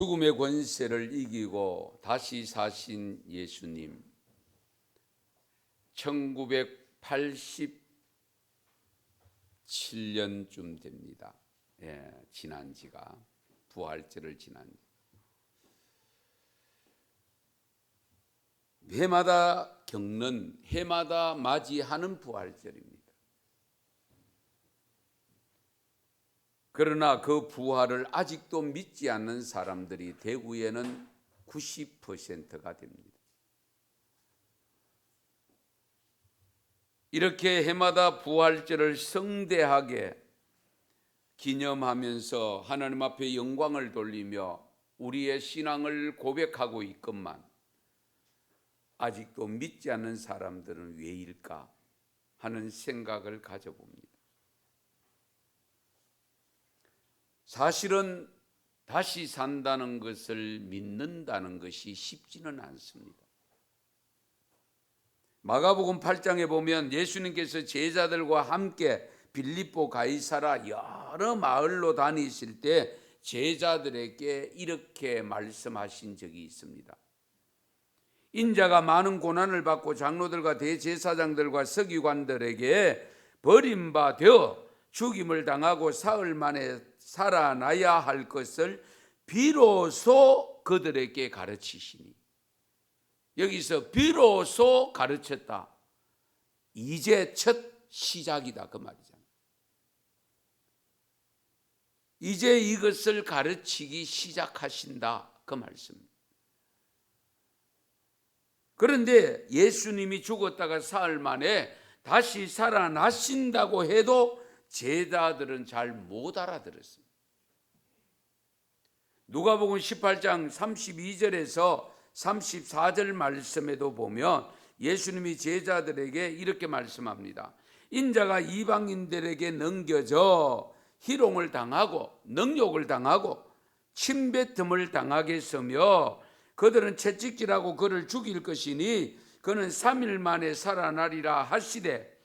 죽음의 권세를 이기고 다시 사신 예수님, 1987년쯤 됩니다. 지난 지가 부활절을 지난 해마다 겪는, 해마다 맞이하는 부활절입니다. 그러나 그 부활을 아직도 믿지 않는 사람들이 대구에는 90%가 됩니다. 이렇게 해마다 부활절을 성대하게 기념하면서 하나님 앞에 영광을 돌리며 우리의 신앙을 고백하고 있건만 아직도 믿지 않는 사람들은 왜일까 하는 생각을 가져봅니다. 사실은 다시 산다는 것을 믿는다는 것이 쉽지는 않습니다. 마가복음 8장에 보면 예수님께서 제자들과 함께 빌립보 가이사라 여러 마을로 다니실 때 제자들에게 이렇게 말씀하신 적이 있습니다. 인자가 많은 고난을 받고 장로들과 대제사장들과 서기관들에게 버림받아 죽임을 당하고 사흘 만에 살아나야 할 것을 비로소 그들에게 가르치시니, 여기서 비로소 가르쳤다, 이제 첫 시작이다 그 말이잖아요. 이제 이것을 가르치기 시작하신다 그 말씀입니다. 그런데 예수님이 죽었다가 사흘 만에 다시 살아나신다고 해도 제자들은 잘 못 알아들었습니다. 누가복음 18장 32절에서 34절 말씀에도 보면 예수님이 제자들에게 이렇게 말씀합니다. 인자가 이방인들에게 넘겨져 희롱을 당하고 능욕을 당하고 침뱉음을 당하겠으며 그들은 채찍질하고 그를 죽일 것이니 그는 3일 만에 살아나리라 하시되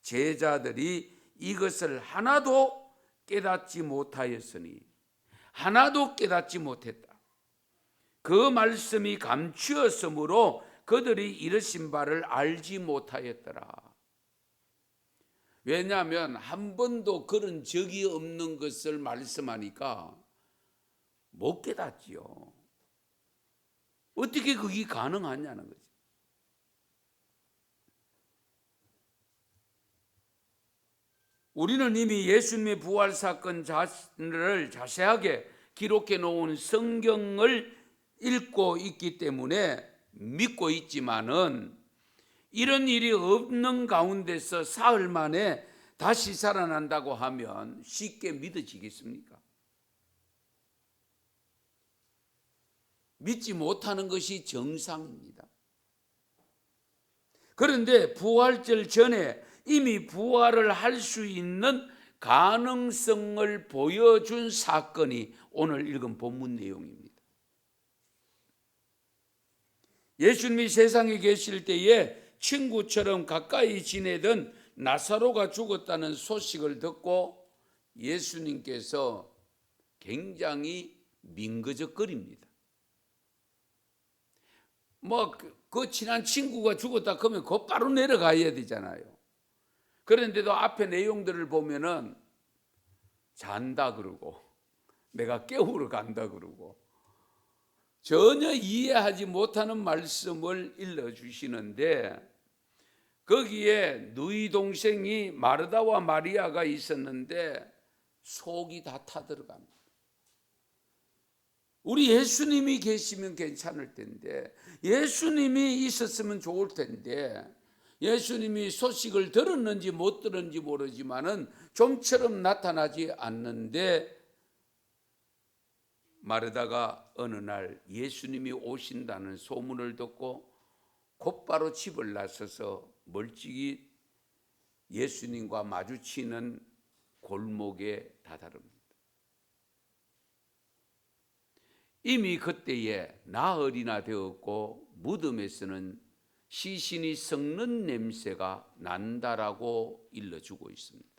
제자들이 이것을 하나도 깨닫지 못하였으니, 하나도 깨닫지 못했다. 그 말씀이 감추었으므로 그들이 이르신 바를 알지 못하였더라. 왜냐하면 한 번도 그런 적이 없는 것을 말씀하니까 못 깨닫지요. 어떻게 그게 가능하냐는 거죠. 우리는 이미 예수님의 부활 사건을 자세하게 기록해 놓은 성경을 읽고 있기 때문에 믿고 있지만은, 이런 일이 없는 가운데서 사흘 만에 다시 살아난다고 하면 쉽게 믿어지겠습니까? 믿지 못하는 것이 정상입니다. 그런데 부활절 전에 이미 부활을 할 수 있는 가능성을 보여준 사건이 오늘 읽은 본문 내용입니다. 예수님이 세상에 계실 때에 친구처럼 가까이 지내던 나사로가 죽었다는 소식을 듣고 예수님께서 굉장히 민거적거립니다. 그 친한 친구가 죽었다 그러면 곧바로 내려가야 되잖아요. 그런데도 앞에 내용들을 보면은 잔다 그러고 내가 깨우러 간다 그러고 전혀 이해하지 못하는 말씀을 일러주시는데, 거기에 누이 동생이 마르다와 마리아가 있었는데 속이 다 타들어갑니다. 우리 예수님이 계시면 괜찮을 텐데, 예수님이 있었으면 좋을 텐데, 예수님이 소식을 들었는지 못 들었는지 모르지만은 좀처럼 나타나지 않는데, 마르다가 어느 날 예수님이 오신다는 소문을 듣고 곧바로 집을 나서서 멀찍이 예수님과 마주치는 골목에 다다릅니다. 이미 그때에 나흘이나 되었고 무덤에서는 시신이 썩는 냄새가 난다라고 일러주고 있습니다.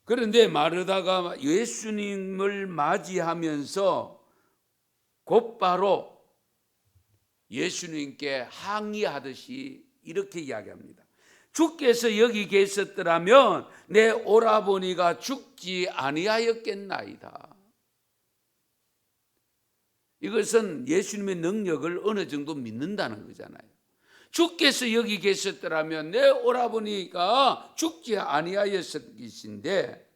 그런데 마르다가 예수님을 맞이하면서 곧바로 예수님께 항의하듯이 이렇게 이야기합니다. 주께서 여기 계셨더라면 내 오라버니가 죽지 아니하였겠나이다. 이것은 예수님의 능력을 어느 정도 믿는다는 거잖아요. 주께서 여기 계셨더라면 내 오라버니가 죽지 아니하였을 것인데,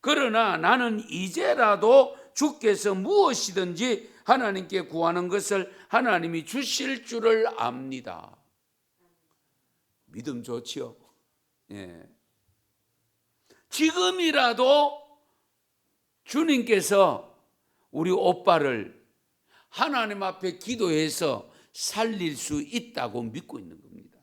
그러나 나는 이제라도 주께서 무엇이든지 하나님께 구하는 것을 하나님이 주실 줄을 압니다. 믿음 좋지요? 예. 지금이라도 주님께서 우리 오빠를 하나님 앞에 기도해서 살릴 수 있다고 믿고 있는 겁니다.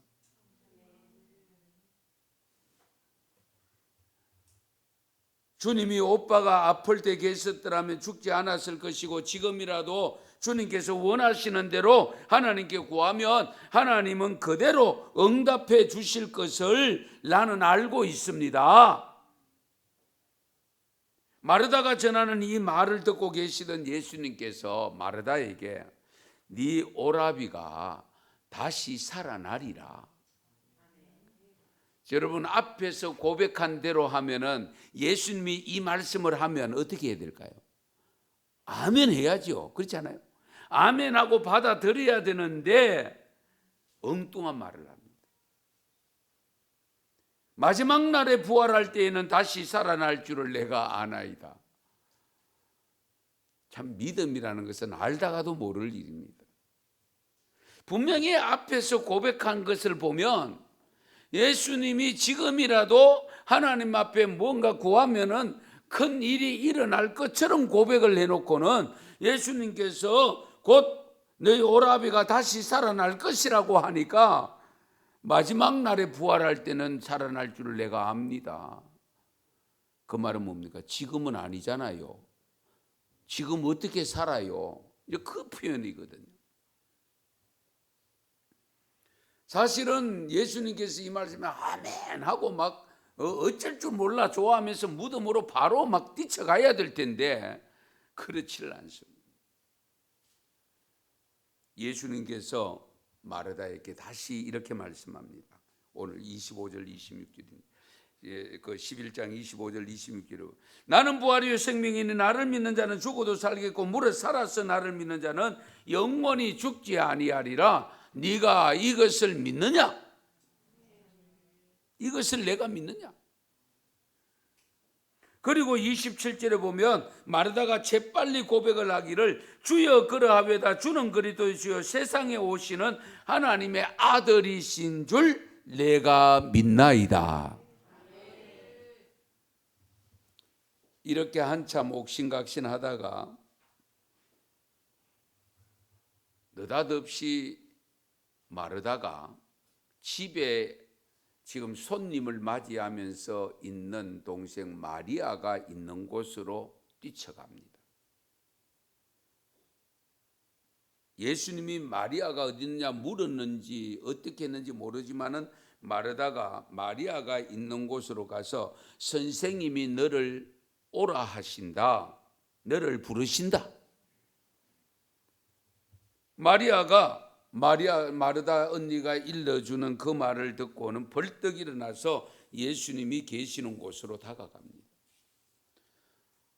주님이 오빠가 아플 때 계셨더라면 죽지 않았을 것이고, 지금이라도 주님께서 원하시는 대로 하나님께 구하면 하나님은 그대로 응답해 주실 것을 나는 알고 있습니다. 마르다가 전하는 이 말을 듣고 계시던 예수님께서 마르다에게 네 오라비가 다시 살아나리라. 여러분, 앞에서 고백한 대로 하면은, 예수님이 이 말씀을 하면 어떻게 해야 될까요? 아멘 해야죠. 그렇지 않아요? 아멘하고 받아들여야 되는데 엉뚱한 말을 합니다. 마지막 날에 부활할 때에는 다시 살아날 줄을 내가 아나이다. 참, 믿음이라는 것은 알다가도 모를 일입니다. 분명히 앞에서 고백한 것을 보면 예수님이 지금이라도 하나님 앞에 뭔가 구하면은 큰 일이 일어날 것처럼 고백을 해놓고는 예수님께서 곧 너희 오라비가 다시 살아날 것이라고 하니까 마지막 날에 부활할 때는 살아날 줄을 내가 압니다. 그 말은 뭡니까? 지금은 아니잖아요. 지금 어떻게 살아요? 그 표현이거든요. 사실은 예수님께서 이 말씀에 아멘 하고 막 어쩔 줄 몰라 좋아하면서 무덤으로 바로 막 뛰쳐가야 될 텐데 그렇지를 않습니다. 예수님께서 마르다에게 다시 이렇게 말씀합니다. 오늘 25절 26절입니다. 그 11장 25절 26절로 나는 부활이요 생명이니 나를 믿는 자는 죽어도 살겠고 무릇 살아서 나를 믿는 자는 영원히 죽지 아니하리라. 네가 이것을 믿느냐? 이것을 내가 믿느냐? 그리고 27절에 보면 마르다가 재빨리 고백을 하기를 주여 그러하외다 주는 그리스도시요 세상에 오시는 하나님의 아들이신 줄 내가 믿나이다. 이렇게 한참 옥신각신하다가 느닷없이 마르다가 집에 지금 손님을 맞이하면서 있는 동생 마리아가 있는 곳으로 뛰쳐갑니다. 예수님이 마리아가 어디 있느냐 물었는지 어떻게 했는지 모르지만은 마르다가 마리아가 있는 곳으로 가서 선생님이 너를 오라 하신다. 너를 부르신다. 마르다 언니가 일러주는 그 말을 듣고는 벌떡 일어나서 예수님이 계시는 곳으로 다가갑니다.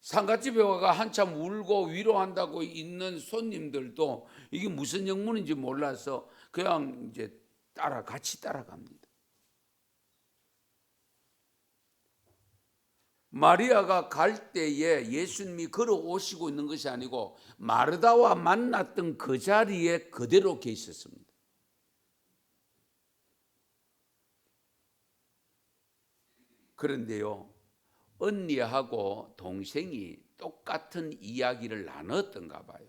상갓집에 와가 한참 울고 위로한다고 있는 손님들도 이게 무슨 영문인지 몰라서 그냥 이제 같이 따라갑니다. 마리아가 갈 때에 예수님이 걸어오시고 있는 것이 아니고 마르다와 만났던 그 자리에 그대로 계셨습니다. 그런데요, 언니하고 동생이 똑같은 이야기를 나눴던가 봐요.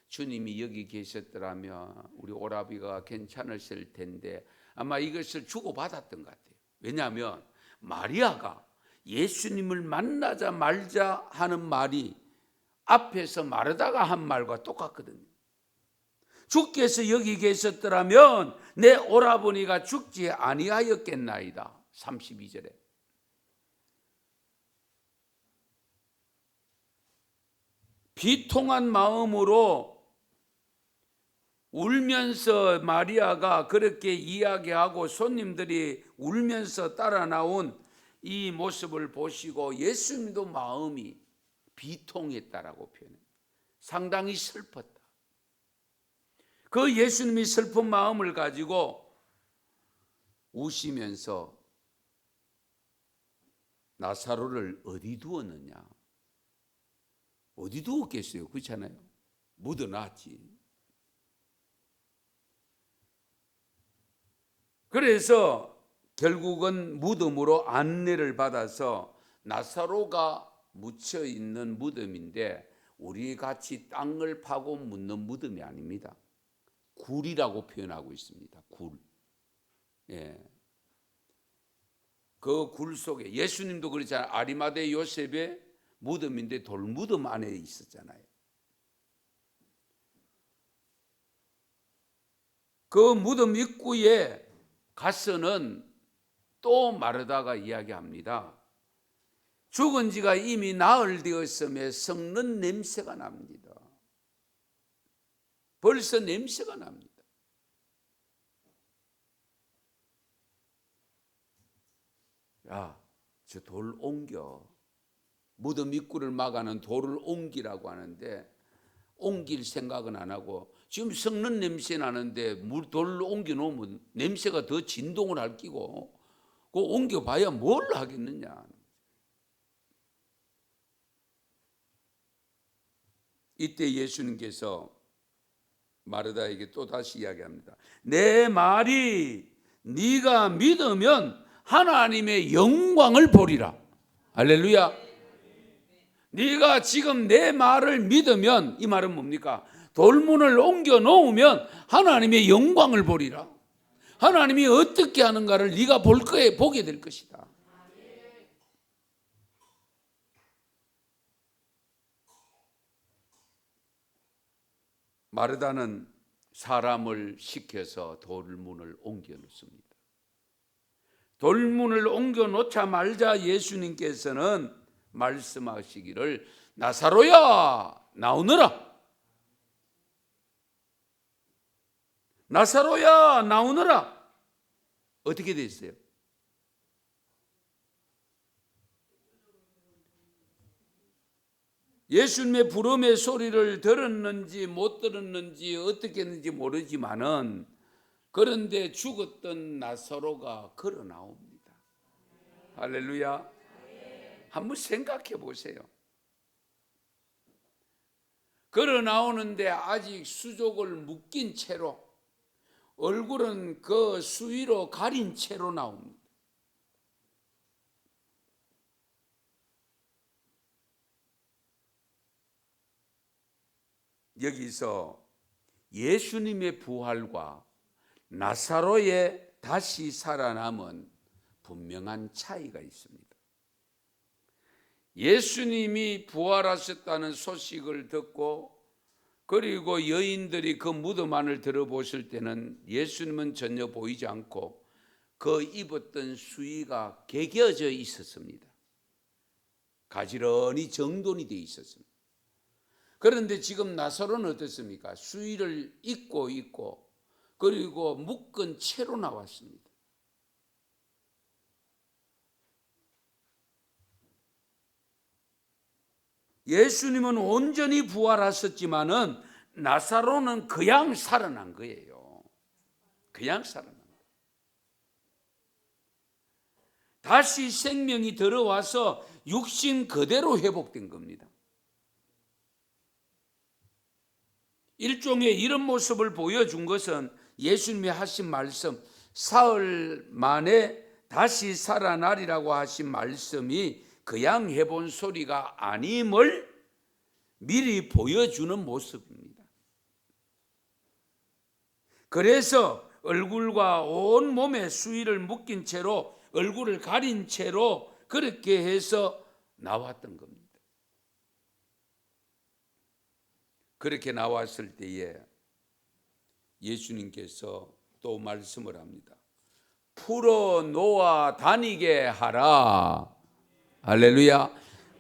주님이 여기 계셨더라면 우리 오라비가 괜찮으실 텐데 아마 이것을 주고받았던 것 같아요. 왜냐하면 마리아가 예수님을 만나자 말자 하는 말이 앞에서 마르다가 한 말과 똑같거든요. 주께서 여기 계셨더라면 내 오라버니가 죽지 아니하였겠나이다. 32절에 비통한 마음으로 울면서 마리아가 그렇게 이야기하고 손님들이 울면서 따라 나온 이 모습을 보시고 예수님도 마음이 비통했다라고 표현합니다. 상당히 슬펐다. 그 예수님이 슬픈 마음을 가지고 우시면서 나사로를 어디 두었느냐? 어디 두었겠어요? 그렇잖아요. 묻어놨지. 그래서 결국은 무덤으로 안내를 받아서 나사로가 묻혀 있는 무덤인데 우리 같이 땅을 파고 묻는 무덤이 아닙니다. 굴이라고 표현하고 있습니다. 굴. 예. 그 굴 속에 예수님도 그렇잖아요. 아리마대 요셉의 무덤인데 돌무덤 안에 있었잖아요. 그 무덤 입구에 가서는 또 마르다가 이야기합니다. 죽은 지가 이미 나흘 되었음에 썩는 냄새가 납니다. 벌써 냄새가 납니다. 야, 저 돌 옮겨. 무덤 입구를 막아는 돌을 옮기라고 하는데 옮길 생각은 안 하고 지금 썩는 냄새 나는데 돌로 옮겨 놓으면 냄새가 더 진동을 할 끼고 그거 옮겨봐야 뭘 하겠느냐. 이때 예수님께서 마르다에게 또 다시 이야기합니다. 내 말이 네가 믿으면 하나님의 영광을 보리라. 할렐루야. 네가 지금 내 말을 믿으면 이 말은 뭡니까? 돌문을 옮겨 놓으면 하나님의 영광을 보리라. 하나님이 어떻게 하는가를 네가 보게 될 것이다. 마르다는 사람을 시켜서 돌문을 옮겨 놓습니다. 돌문을 옮겨 놓자 말자 예수님께서는 말씀하시기를 나사로야 나오너라. 나사로야 나오너라. 어떻게 됐어요? 예수님의 부름의 소리를 들었는지 못 들었는지 어떻게 했는지 모르지만은 그런데 죽었던 나사로가 걸어 나옵니다. 할렐루야. 한번 생각해 보세요. 걸어 나오는데 아직 수족을 묶인 채로 얼굴은 그 수위로 가린 채로 나옵니다. 여기서 예수님의 부활과 나사로의 다시 살아남은 분명한 차이가 있습니다. 예수님이 부활하셨다는 소식을 듣고 그리고 여인들이 그 무덤 안을 들어보실 때는 예수님은 전혀 보이지 않고 그 입었던 수의가 개겨져 있었습니다. 가지런히 정돈이 되어 있었습니다. 그런데 지금 나사로는 어떻습니까? 수의를 입고 있고 그리고 묶은 채로 나왔습니다. 예수님은 온전히 부활하셨지만은 나사로는 그냥 살아난 거예요. 그냥 살아난 거예요. 다시 생명이 들어와서 육신 그대로 회복된 겁니다. 일종의 이런 모습을 보여준 것은 예수님이 하신 말씀, 사흘 만에 다시 살아나리라고 하신 말씀이 그냥 해본 소리가 아님을 미리 보여주는 모습입니다. 그래서 얼굴과 온 몸에 수의를 묶인 채로 얼굴을 가린 채로 그렇게 해서 나왔던 겁니다. 그렇게 나왔을 때에 예수님께서 또 말씀을 합니다. 풀어 놓아 다니게 하라. 할렐루야.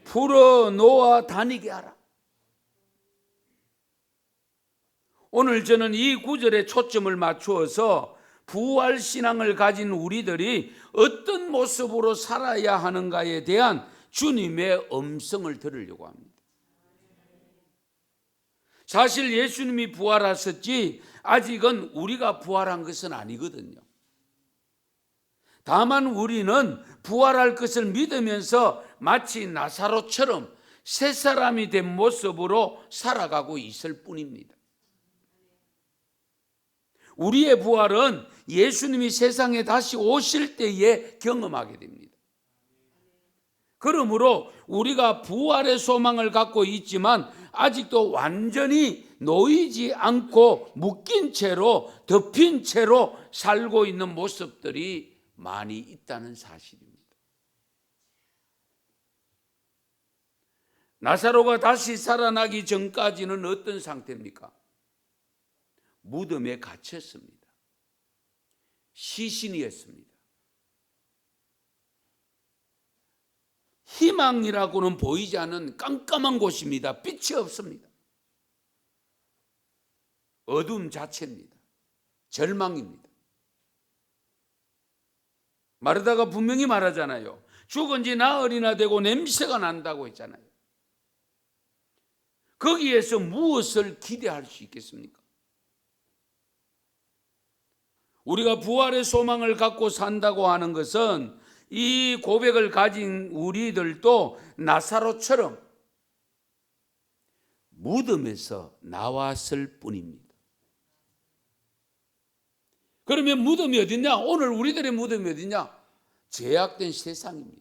풀어 놓아 다니게 하라. 오늘 저는 이 구절에 초점을 맞추어서 부활 신앙을 가진 우리들이 어떤 모습으로 살아야 하는가에 대한 주님의 음성을 들으려고 합니다. 사실 예수님이 부활하셨지 아직은 우리가 부활한 것은 아니거든요. 다만 우리는 부활할 것을 믿으면서 마치 나사로처럼 새 사람이 된 모습으로 살아가고 있을 뿐입니다. 우리의 부활은 예수님이 세상에 다시 오실 때에 경험하게 됩니다. 그러므로 우리가 부활의 소망을 갖고 있지만 아직도 완전히 놓이지 않고 묶인 채로 덮인 채로 살고 있는 모습들이 많이 있다는 사실입니다. 나사로가 다시 살아나기 전까지는 어떤 상태입니까? 무덤에 갇혔습니다. 시신이었습니다. 희망이라고는 보이지 않는 깜깜한 곳입니다. 빛이 없습니다. 어둠 자체입니다. 절망입니다. 마르다가 분명히 말하잖아요. 죽은 지 나흘이나 되고 냄새가 난다고 했잖아요. 거기에서 무엇을 기대할 수 있겠습니까? 우리가 부활의 소망을 갖고 산다고 하는 것은 이 고백을 가진 우리들도 나사로처럼 무덤에서 나왔을 뿐입니다. 그러면 무덤이 어디냐? 오늘 우리들의 무덤이 어디냐? 죄악된 세상입니다.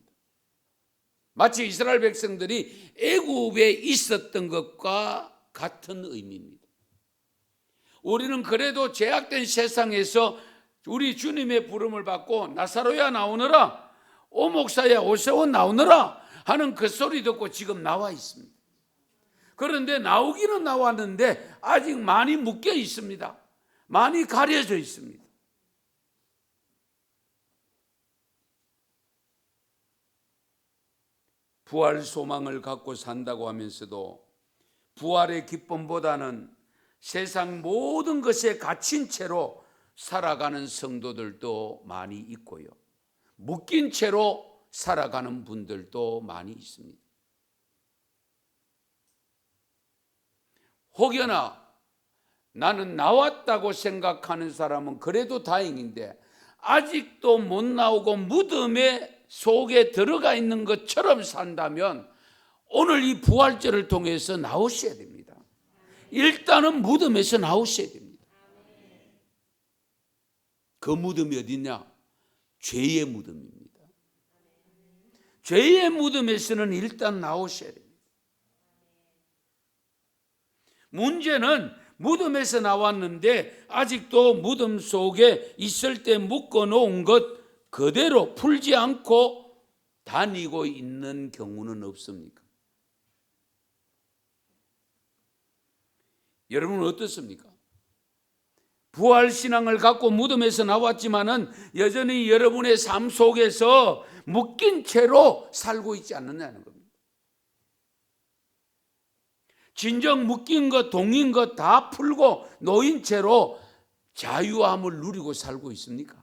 마치 이스라엘 백성들이 애굽에 있었던 것과 같은 의미입니다. 우리는 그래도 죄악된 세상에서 우리 주님의 부름을 받고 나사로야 나오너라, 오목사야 오세오 나오너라 하는 그 소리 듣고 지금 나와 있습니다. 그런데 나오기는 나왔는데 아직 많이 묶여 있습니다. 많이 가려져 있습니다. 부활 소망을 갖고 산다고 하면서도 부활의 기쁨보다는 세상 모든 것에 갇힌 채로 살아가는 성도들도 많이 있고요. 묶인 채로 살아가는 분들도 많이 있습니다. 혹여나 나는 나왔다고 생각하는 사람은 그래도 다행인데 아직도 못 나오고 무덤에 속에 들어가 있는 것처럼 산다면 오늘 이 부활절을 통해서 나오셔야 됩니다. 일단은 무덤에서 나오셔야 됩니다. 그 무덤이 어디냐? 죄의 무덤입니다. 죄의 무덤에서는 일단 나오셔야 됩니다. 문제는 무덤에서 나왔는데 아직도 무덤 속에 있을 때 묶어놓은 것 그대로 풀지 않고 다니고 있는 경우는 없습니까? 여러분은 어떻습니까? 부활신앙을 갖고 무덤에서 나왔지만은 여전히 여러분의 삶 속에서 묶인 채로 살고 있지 않느냐는 겁니다. 진정 묶인 것, 동인 것 다 풀고 놓인 채로 자유함을 누리고 살고 있습니까?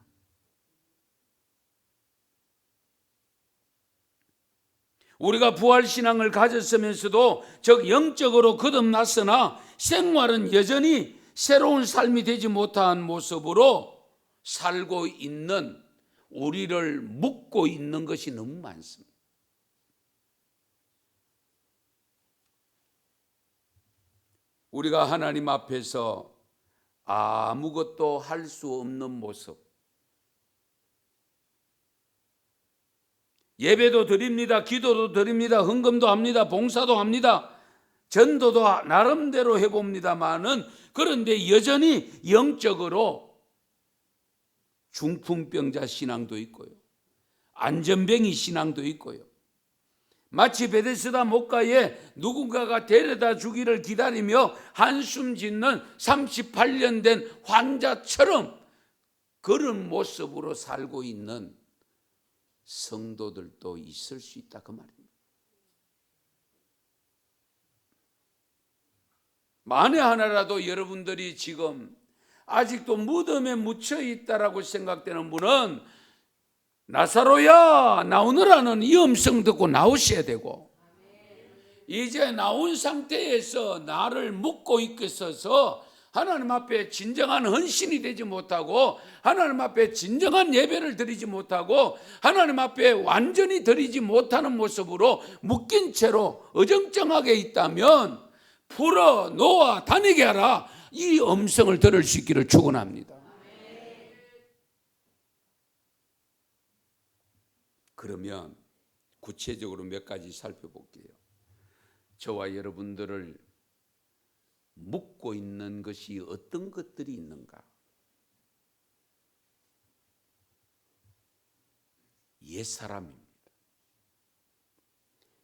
우리가 부활신앙을 가졌으면서도 즉 영적으로 거듭났으나 생활은 여전히 새로운 삶이 되지 못한 모습으로 살고 있는 우리를 묶고 있는 것이 너무 많습니다. 우리가 하나님 앞에서 아무것도 할 수 없는 모습, 예배도 드립니다. 기도도 드립니다. 헌금도 합니다. 봉사도 합니다. 전도도 나름대로 해봅니다마는 그런데 여전히 영적으로 중풍병자 신앙도 있고요. 안전뱅이 신앙도 있고요. 마치 베데스다 목가에 누군가가 데려다 주기를 기다리며 한숨 짓는 38년 된 환자처럼 그런 모습으로 살고 있는 성도들도 있을 수 있다 그 말입니다. 만에 하나라도 여러분들이 지금 아직도 무덤에 묻혀 있다라고 생각되는 분은 나사로야 나오너라는 이 음성 듣고 나오셔야 되고, 이제 나온 상태에서 나를 묻고 있어서 하나님 앞에 진정한 헌신이 되지 못하고 하나님 앞에 진정한 예배를 드리지 못하고 하나님 앞에 완전히 드리지 못하는 모습으로 묶인 채로 어정쩡하게 있다면 풀어 놓아 다니게 하라, 이 음성을 들을 수 있기를 축원합니다. 그러면 구체적으로 몇 가지 살펴볼게요. 저와 여러분들을 묶고 있는 것이 어떤 것들이 있는가? 옛사람입니다.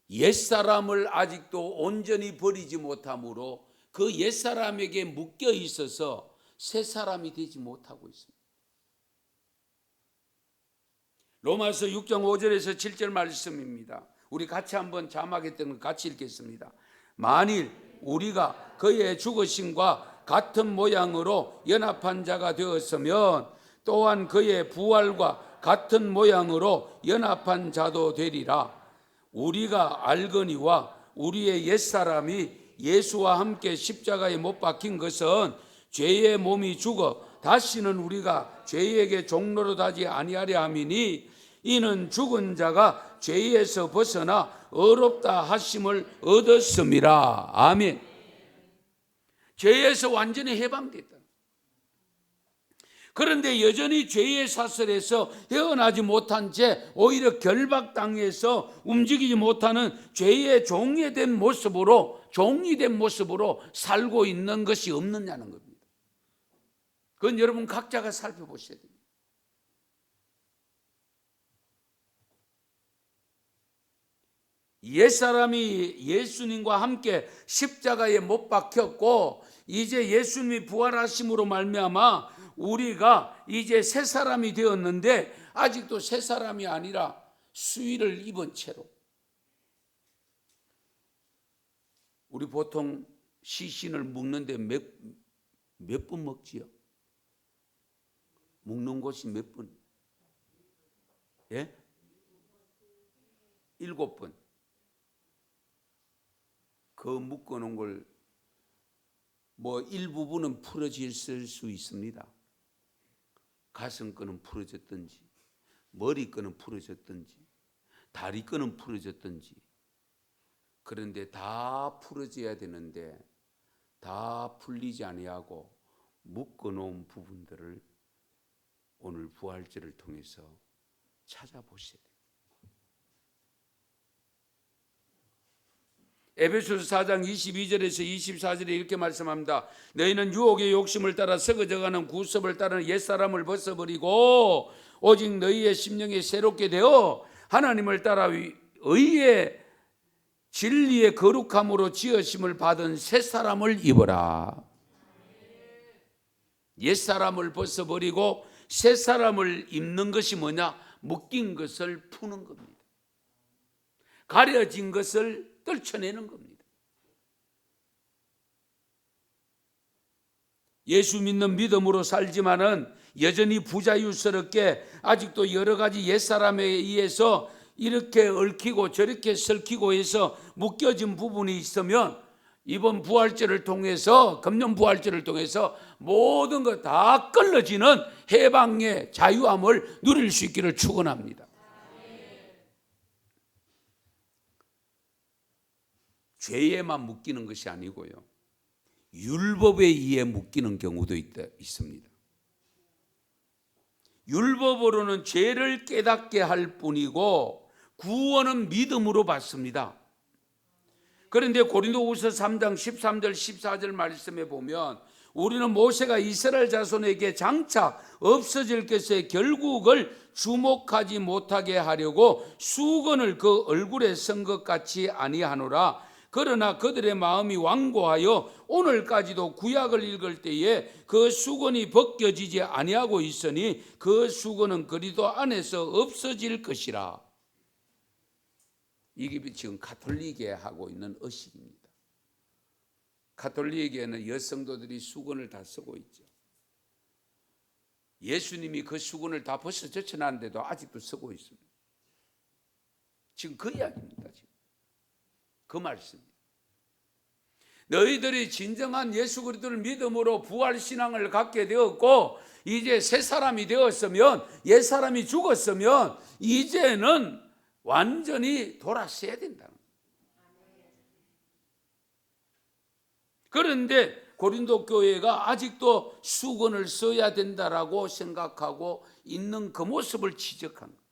옛사람을 아직도 온전히 버리지 못함으로 그 옛사람에게 묶여 있어서 새사람이 되지 못하고 있습니다. 로마서 6장 5절에서 7절 말씀입니다. 우리 같이 한번 자막했던 거 같이 읽겠습니다. 만일 우리가 그의 죽으심과 같은 모양으로 연합한 자가 되었으면 또한 그의 부활과 같은 모양으로 연합한 자도 되리라. 우리가 알거니와 우리의 옛사람이 예수와 함께 십자가에 못 박힌 것은 죄의 몸이 죽어 다시는 우리가 죄에게 종노릇하지 아니하려 함이니, 이는 죽은 자가 죄에서 벗어나 의롭다 하심을 얻었음이라. 아멘. 죄에서 완전히 해방됐다. 그런데 여전히 죄의 사슬에서 헤어나지 못한 채 오히려 결박당해서 움직이지 못하는 죄의 종이 된 모습으로 살고 있는 것이 없느냐는 겁니다. 그건 여러분 각자가 살펴보셔야 됩니다. 옛사람이 예수님과 함께 십자가에 못 박혔고 이제 예수님이 부활하심으로 말미암아 우리가 이제 새 사람이 되었는데 아직도 새 사람이 아니라 수의를 입은 채로, 우리 보통 시신을 묶는데 몇 분 먹지요? 묶는 곳이 몇 분? 예? 7번. 그 묶어놓은 걸 뭐 일부분은 풀어졌을 수 있습니다. 가슴끈은 풀어졌든지 머리끈은 풀어졌든지 다리끈은 풀어졌든지, 그런데 다 풀어져야 되는데 다 풀리지 아니하고 묶어놓은 부분들을 오늘 부활절을 통해서 찾아보셔야 돼요. 에베소서 4장 22절에서 24절에 이렇게 말씀합니다. 너희는 유혹의 욕심을 따라 썩어져가는 구습을 따르는 옛사람을 벗어버리고 오직 너희의 심령이 새롭게 되어 하나님을 따라 의의 진리의 거룩함으로 지으심을 받은 새사람을 입어라. 옛사람을 벗어버리고 새사람을 입는 것이 뭐냐? 묶인 것을 푸는 겁니다. 가려진 것을 떨쳐내는 겁니다. 예수 믿는 믿음으로 살지만은 여전히 부자유스럽게 아직도 여러 가지 옛사람에 의해서 이렇게 얽히고 저렇게 설키고 해서 묶여진 부분이 있으면 이번 부활절을 통해서, 금년 부활절을 통해서 모든 것 다 끌어지는 해방의 자유함을 누릴 수 있기를 축원합니다. 죄에만 묶이는 것이 아니고요, 율법에 의해 묶이는 경우도 있습니다. 율법으로는 죄를 깨닫게 할 뿐이고 구원은 믿음으로 받습니다. 그런데 고린도후서 3장 13절 14절 말씀에 보면 우리는 모세가 이스라엘 자손에게 장차 없어질 것의 결국을 주목하지 못하게 하려고 수건을 그 얼굴에 쓴 것 같이 아니하노라. 그러나 그들의 마음이 완고하여 오늘까지도 구약을 읽을 때에 그 수건이 벗겨지지 아니하고 있으니 그 수건은 그리스도 안에서 없어질 것이라. 이게 지금 가톨릭에 하고 있는 의식입니다. 가톨릭에는 여성도들이 수건을 다 쓰고 있죠. 예수님이 그 수건을 다 벗어 제쳐놨는데도 아직도 쓰고 있습니다. 지금 그 이야기입니다. 지금 그 말씀입니다. 너희들이 진정한 예수 그리스도를 믿음으로 부활 신앙을 갖게 되었고 이제 새 사람이 되었으면, 옛 사람이 죽었으면 이제는 완전히 돌아서야 된다. 그런데 고린도 교회가 아직도 수건을 써야 된다라고 생각하고 있는 그 모습을 지적한 거예요.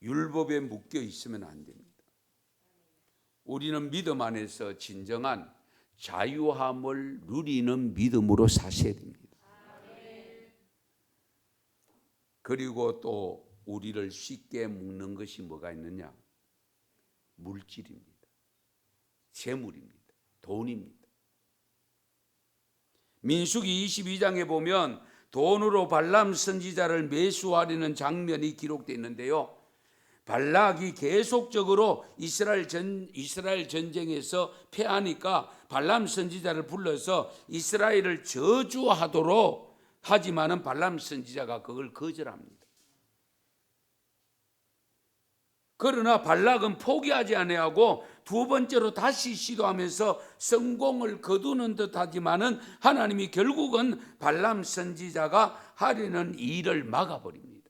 율법에 묶여 있으면 안 됩니다. 우리는 믿음 안에서 진정한 자유함을 누리는 믿음으로 사셔야 됩니다. 그리고 또 우리를 쉽게 묶는 것이 뭐가 있느냐? 물질입니다. 재물입니다. 돈입니다. 민수기 22장에 보면 돈으로 발람 선지자를 매수하려는 장면이 기록되어 있는데요. 발락이 계속적으로 이스라엘 전쟁에서 패하니까 발람 선지자를 불러서 이스라엘을 저주하도록 하지만은 발람 선지자가 그걸 거절합니다. 그러나 발락은 포기하지 아니하고 두 번째로 다시 시도하면서 성공을 거두는 듯하지만은 하나님이 결국은 발람 선지자가 하려는 일을 막아버립니다.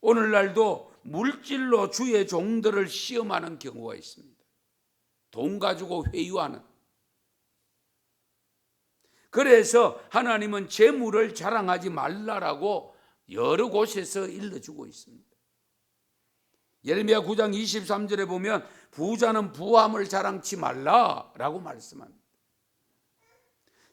오늘날도 물질로 주의 종들을 시험하는 경우가 있습니다. 돈 가지고 회유하는. 그래서 하나님은 재물을 자랑하지 말라라고 여러 곳에서 일러주고 있습니다. 예레미야 9장 23절에 보면 부자는 부함을 자랑치 말라라고 말씀합니다.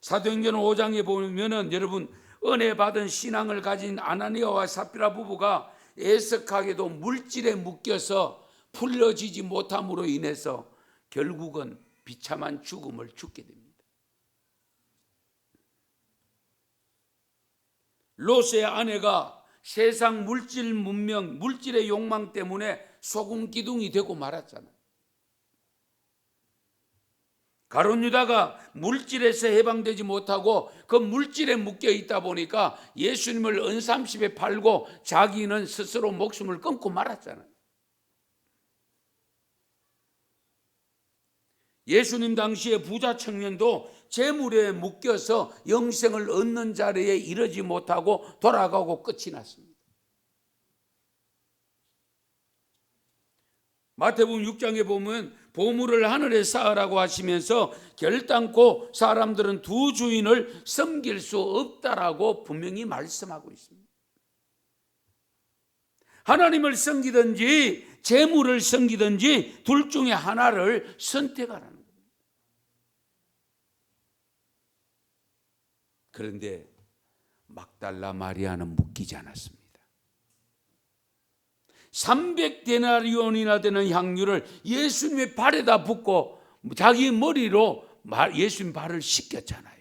사도행전 5장에 보면은 여러분 은혜 받은 신앙을 가진 아나니아와 삽비라 부부가 애석하게도 물질에 묶여서 풀려지지 못함으로 인해서 결국은 비참한 죽음을 죽게 됩니다. 롯의 아내가 세상 물질 문명, 물질의 욕망 때문에 소금 기둥이 되고 말았잖아요. 가룟 유다가 물질에서 해방되지 못하고 그 물질에 묶여 있다 보니까 예수님을 은삼십에 팔고 자기는 스스로 목숨을 끊고 말았잖아요. 예수님 당시에 부자 청년도 재물에 묶여서 영생을 얻는 자리에 이르지 못하고 돌아가고 끝이 났습니다. 마태복음 6장에 보면 보물을 하늘에 쌓으라고 하시면서 결단코 사람들은 두 주인을 섬길 수 없다라고 분명히 말씀하고 있습니다. 하나님을 섬기든지 재물을 섬기든지 둘 중에 하나를 선택하라는 겁니다. 그런데 막달라 마리아는 묶이지 않았습니다. 300데나리온이나 되는 향유를 예수님의 발에다 붓고 자기 머리로 예수님 발을 씻겼잖아요.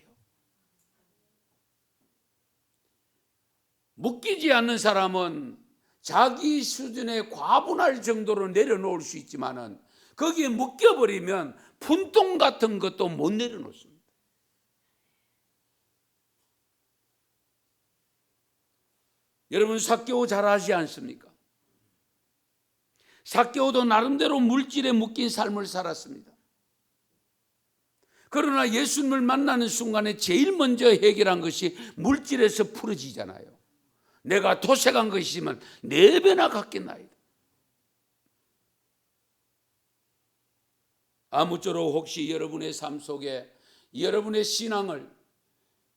묶이지 않는 사람은 자기 수준에 과분할 정도로 내려놓을 수 있지만은 거기에 묶여버리면 푼돈 같은 것도 못 내려놓습니다. 여러분 삭개오 잘 아시지 않습니까? 삭개오도 나름대로 물질에 묶인 삶을 살았습니다. 그러나 예수님을 만나는 순간에 제일 먼저 해결한 것이 물질에서 풀어지잖아요. 내가 토색한 것이지만 4배나 갚겠나이다. 아무쪼록 혹시 여러분의 삶 속에 여러분의 신앙을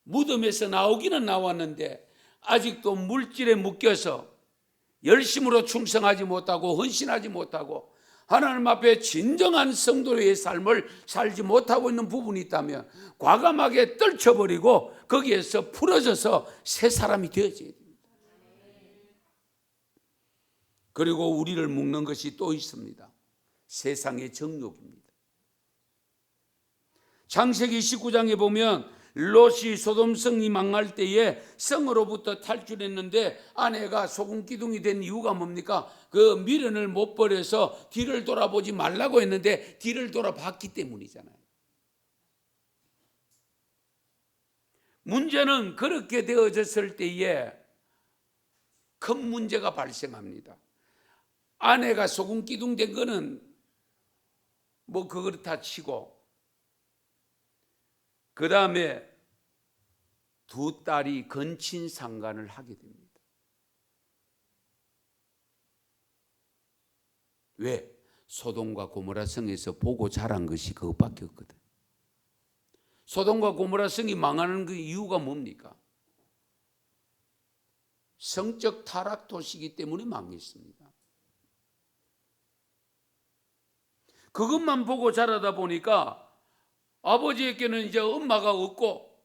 무덤에서 나오기는 나왔는데 아직도 물질에 묶여서 열심으로 충성하지 못하고 헌신하지 못하고 하나님 앞에 진정한 성도의 삶을 살지 못하고 있는 부분이 있다면 과감하게 떨쳐버리고 거기에서 풀어져서 새 사람이 되어져야 됩니다. 그리고 우리를 묶는 것이 또 있습니다. 세상의 정욕입니다. 창세기 19장에 보면 롯이 소돔성이 망할 때에 성으로부터 탈출했는데 아내가 소금 기둥이 된 이유가 뭡니까? 그 미련을 못 버려서 뒤를 돌아보지 말라고 했는데 뒤를 돌아봤기 때문이잖아요. 문제는 그렇게 되어졌을 때에 큰 문제가 발생합니다. 아내가 소금 기둥 된 거는 뭐 그렇다 치고, 그 다음에 두 딸이 건친상간을 하게 됩니다. 왜? 소돔과 고모라 성에서 보고 자란 것이 그것밖에 없거든. 소돔과 고모라 성이 망하는 그 이유가 뭡니까? 성적 타락 도시이기 때문에 망했습니다. 그것만 보고 자라다 보니까 아버지에게는 이제 엄마가 없고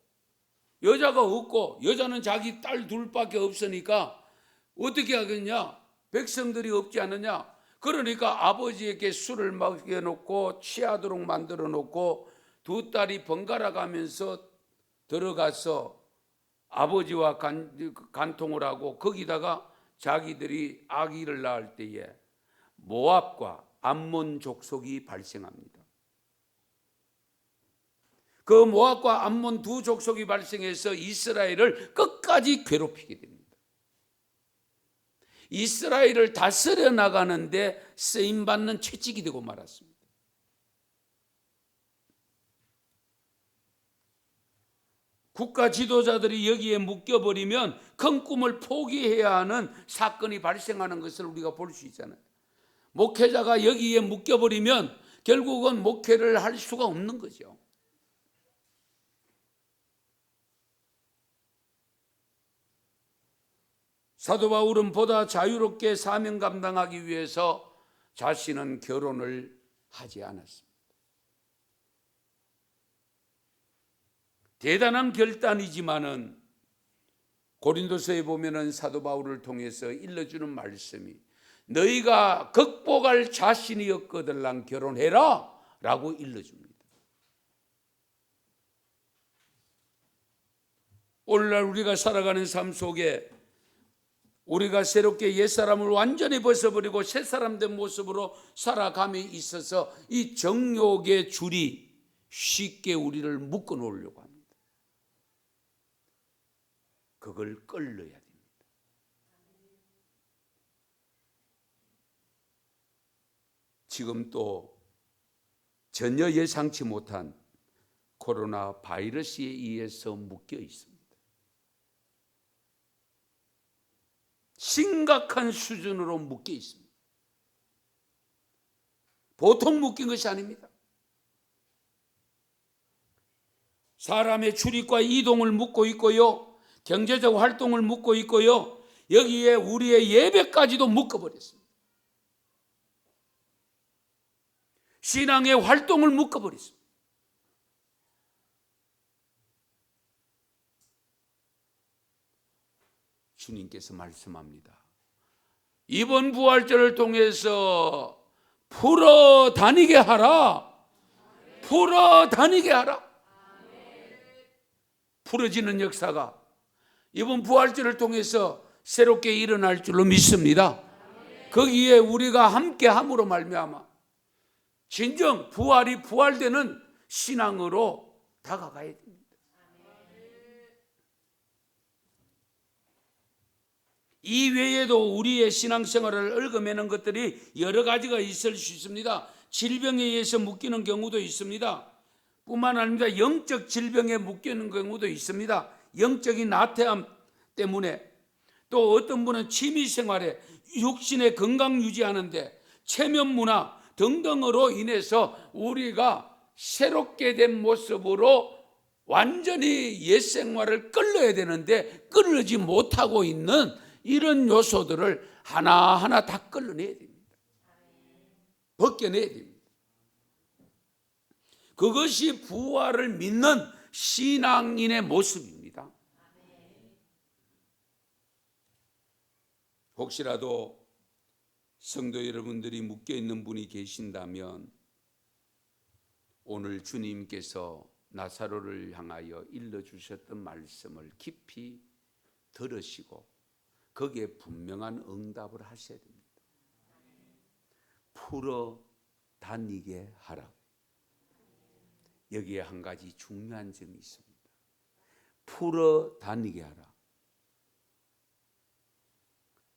여자가 없고, 여자는 자기 딸 둘밖에 없으니까 어떻게 하겠냐? 백성들이 없지 않느냐? 그러니까 아버지에게 술을 먹여놓고 취하도록 만들어 놓고 두 딸이 번갈아 가면서 들어가서 아버지와 간통을 하고, 거기다가 자기들이 아기를 낳을 때에 모압과 암몬 족속이 발생합니다. 그 모압과 암몬 두 족속이 발생해서 이스라엘을 끝까지 괴롭히게 됩니다. 이스라엘을 다스려 나가는데 쓰임받는 채찍이 되고 말았습니다. 국가 지도자들이 여기에 묶여버리면 큰 꿈을 포기해야 하는 사건이 발생하는 것을 우리가 볼 수 있잖아요. 목회자가 여기에 묶여버리면 결국은 목회를 할 수가 없는 거죠. 사도 바울은 보다 자유롭게 사명 감당하기 위해서 자신은 결혼을 하지 않았습니다. 대단한 결단이지만은 고린도서에 보면은 사도 바울을 통해서 일러주는 말씀이, 너희가 극복할 자신이 없거들랑 결혼해라 라고 일러줍니다. 오늘날 우리가 살아가는 삶 속에 우리가 새롭게 옛사람을 완전히 벗어버리고 새사람 된 모습으로 살아감에 있어서 이 정욕의 줄이 쉽게 우리를 묶어 놓으려고 합니다. 그걸 끌어야 됩니다. 지금 또 전혀 예상치 못한 코로나 바이러스에 의해서 묶여 있습니다. 심각한 수준으로 묶여 있습니다. 보통 묶인 것이 아닙니다. 사람의 출입과 이동을 묶고 있고요, 경제적 활동을 묶고 있고요, 여기에 우리의 예배까지도 묶어버렸습니다. 신앙의 활동을 묶어버렸습니다. 주님께서 말씀합니다. 이번 부활절을 통해서 풀어 다니게 하라. 풀어 다니게 하라. 풀어지는 역사가 이번 부활절을 통해서 새롭게 일어날 줄로 믿습니다. 거기에 우리가 함께 함으로 말미암아 진정 부활이 부활되는 신앙으로 다가가야 됩니다. 이 외에도 우리의 신앙생활을 얽어매는 것들이 여러 가지가 있을 수 있습니다. 질병에 의해서 묶이는 경우도 있습니다. 뿐만 아니라 영적 질병에 묶이는 경우도 있습니다. 영적인 나태함 때문에, 또 어떤 분은 취미생활에 육신의 건강 유지하는데 체면 문화 등등으로 인해서 우리가 새롭게 된 모습으로 완전히 옛 생활을 끌어야 되는데 끌지 못하고 있는 이런 요소들을 하나하나 다 끌어내야 됩니다. 벗겨내야 됩니다. 그것이 부활을 믿는 신앙인의 모습입니다. 혹시라도 성도 여러분들이 묶여있는 분이 계신다면 오늘 주님께서 나사로를 향하여 일러주셨던 말씀을 깊이 들으시고 거기에 분명한 응답을 하셔야 됩니다. 풀어 다니게 하라. 여기에 한 가지 중요한 점이 있습니다. 풀어 다니게 하라.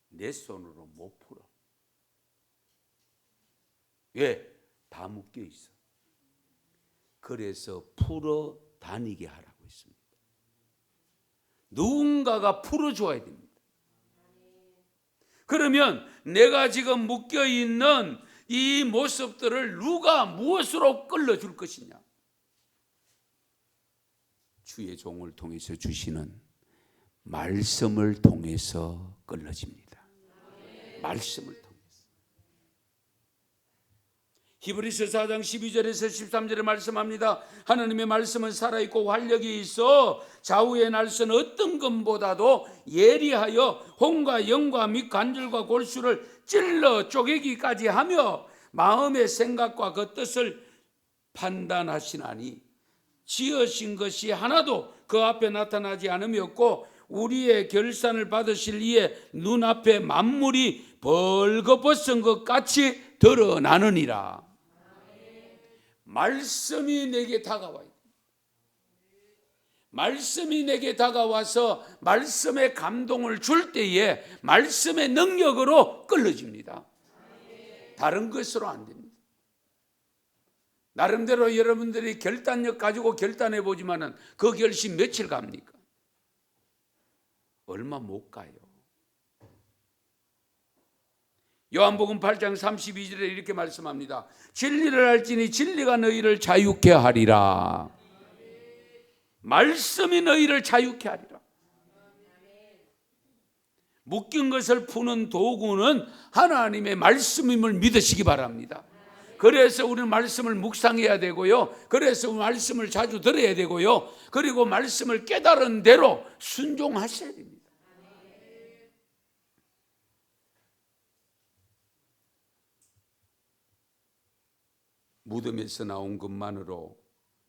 내 손으로 못 풀어. 왜? 다 묶여 있어. 그래서 풀어 다니게 하라고 했습니다. 누군가가 풀어줘야 됩니다. 그러면 내가 지금 묶여 있는 이 모습들을 누가 무엇으로 끌어줄 것이냐? 주의 종을 통해서 주시는 말씀을 통해서 끌어집니다. 말씀을 통해서. 히브리서 4장 12절에서 13절에 말씀합니다. 하나님의 말씀은 살아있고 활력이 있어 좌우의 날선 어떤 것보다도 예리하여 혼과 영과 및 관절과 골수를 찔러 쪼개기까지 하며 마음의 생각과 그 뜻을 판단하시나니 지으신 것이 하나도 그 앞에 나타나지 않음이 없고 우리의 결산을 받으실 이의 눈앞에 만물이 벌거벗은 것 같이 드러나느니라. 말씀이 내게 다가와요. 말씀이 내게 다가와서 말씀의 감동을 줄 때에 말씀의 능력으로 끌어집니다. 다른 것으로 안 됩니다. 나름대로 여러분들이 결단력 가지고 결단해 보지만은 그 결심 며칠 갑니까? 얼마 못 가요. 요한복음 8장 32절에 이렇게 말씀합니다. 진리를 알지니 진리가 너희를 자유케 하리라. 말씀이 너희를 자유케 하리라. 묶인 것을 푸는 도구는 하나님의 말씀임을 믿으시기 바랍니다. 그래서 우리는 말씀을 묵상해야 되고요. 그래서 말씀을 자주 들어야 되고요. 그리고 말씀을 깨달은 대로 순종하셔야 됩니다. 무덤에서 나온 것만으로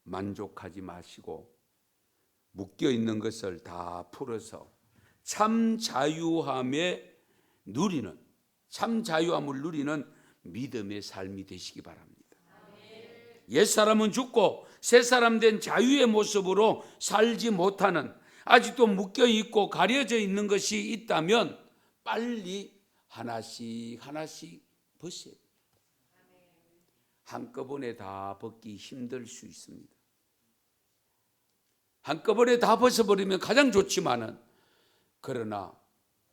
만족하지 마시고 묶여 있는 것을 다 풀어서 참 자유함을 누리는 믿음의 삶이 되시기 바랍니다. 옛사람은 죽고 새사람 된 자유의 모습으로 살지 못하는 아직도 묶여 있고 가려져 있는 것이 있다면 빨리 하나씩 벗어야 됩니다. 한꺼번에 다 벗기 힘들 수 있습니다. 한꺼번에 다 벗어버리면 가장 좋지만은 그러나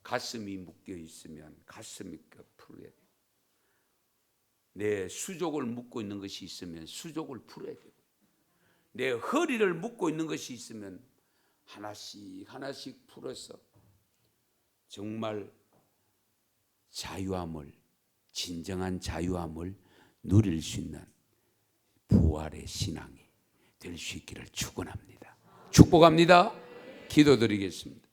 가슴이 묶여 있으면 가슴이 풀어야 돼요. 내 수족을 묶고 있는 것이 있으면 수족을 풀어야 돼요. 내 허리를 묶고 있는 것이 있으면 하나씩 풀어서 정말 진정한 자유함을 누릴 수 있는 부활의 신앙이 될 수 있기를 축원합니다. 축복합니다. 기도드리겠습니다.